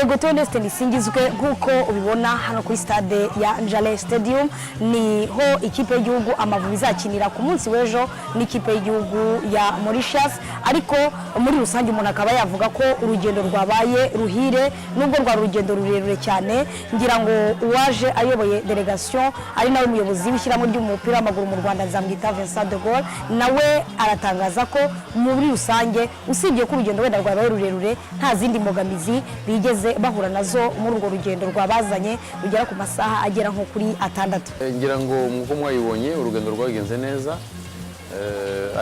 yego Theoneste Nisingizwe nkuko ubibona hano kuri stade ya Njale Stadium niho ikipe y'igihugu Amavubi izakinira ku munsi w'ejo n'ikipe y'igihugu ya Mauritius, ariko muri rusange umuntu akaba yavuga ko urugendo rwabaye ruhire nubwo rwa rugendo rurerure cyane. Ngira ngo uwaje ayoboye delegation ari nawe umuyobozi w'ishyirahamwe ry'umupira w'amaguru mu Rwanda Nzamwita Vincent de Gaulle, nawe aratangaza ko muri rusange usibye ko urugendo wenda rwabaye rurerure nta zindi mbogamizi bigeze bahura nazo muri urwo rugendo rwabazanye rugera ku masaha agera nko kuri 6. Ngira ngo muko mwayibonye urugendo rwagenze neza,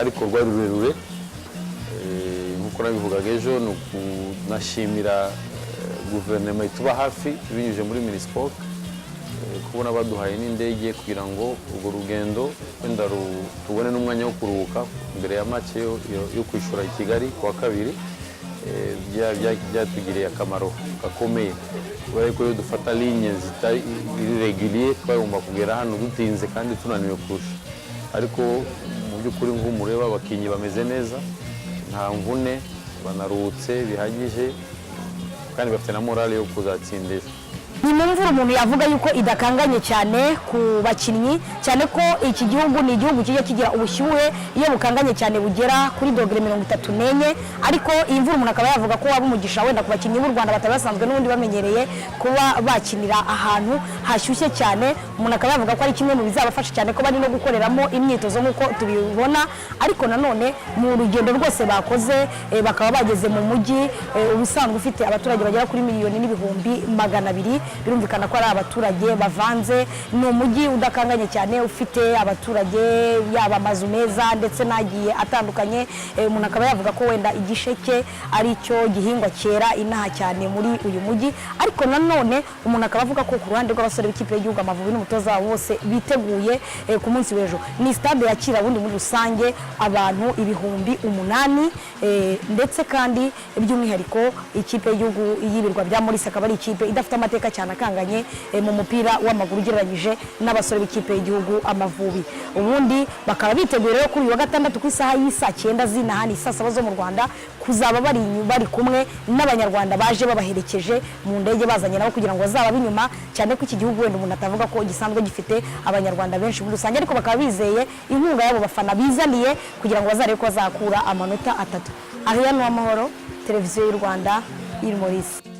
ariko rwari rurerure. Nkuko nabivugaga ejo no kunashimira guverinoma ituba hafi binyuje muri Minispoc kubona baduhaye n'indege kugira ngo urwo rugendo wenda tubone n'umwanya wo kuruhuka mbere ya match yo kwishura i Kigali kwa kabiri. Byatugiriye akamaro gakomeye kubera ko dufata ligne zitari irregulier twagomba kugera hano dutinze kandi tunaniwe kurusha, ariko mu by'ukuri nk'umureba abakinyi bameze neza, nta mvune, banaruhutse bihagije kandi bafite na morale yo kuzatsindira. Ni mumvura umuntu yavuga yuko idakanganye cyane ku bakinnyi, cyane ko iki gihugu ni igihugu kijya kigira ubushyuhe iyo bukanganye cyane bugera kuri dogere 34, ariko iyi mvura umuntu akaba yavuga ko waba umugisha wenda ku bakinnyi b'u Rwanda batabasanzwe n'ubundi bamenyereye kuba bakinira ahantu hashyushye cyane. Umuntu akaba yavuga ko ari kimwe mu bizabafasha cyane ko bari no gukoreramo imyitozo nk'uko tubibona, ariko nanone mu rugendo rwose bakoze bakaba bageze mu mujyi ubusanzwe ufite abaturage bagera kuri miliyoni n'ibihumbi 200. Birumvikana ko ari abaturage bavanze, ni umujyi udakanganye cyane ufite abaturage yaba amazu meza ndetse nagiye atandukanye. Umuntu akaba yavuga ko wenda igisheke ari cyo gihingwa cyera inaha cyane muri uyu mujyi, ariko nanone umuntu akaba avuga ko ku ruhande rw'abasore b'ikipe y'igihugu Amavubi n'umutoza wabo bose biteguye ku munsi w'ejo. Ni stade yakira bundi muri rusange abantu ibihumbi 8, ndetse kandi by'umwihariko ikipe y'igihugu y'ibirwa bya Maurice akaba ari ikipe idafite amateka cyane akanganye mu mupira w'amaguru ugereranyije n'abasore b'ikipe y'igihugu Amavubi. Ubundi bakaba biteguye rero kuri uyu wa gatandatu ku isaha y'isa 9 z'inahani saa 7 zo mu Rwanda kuzaba bari kumwe n'abanyarwanda baje babaherekeje mu ndege bazanye nabo kugira ngo bazaba binyuma, cyane ko iki gihugu wenda umuntu atavuga ko gisanzwe gifite abanyarwanda benshi muri rusange, ariko bakaba bizeye inkunga yabo bafana bizaniye kugira ngo bazarebe ko bazakura amanota 3. Ariane Uwamahoro, televiziyo y'u Rwanda, iri Maurice.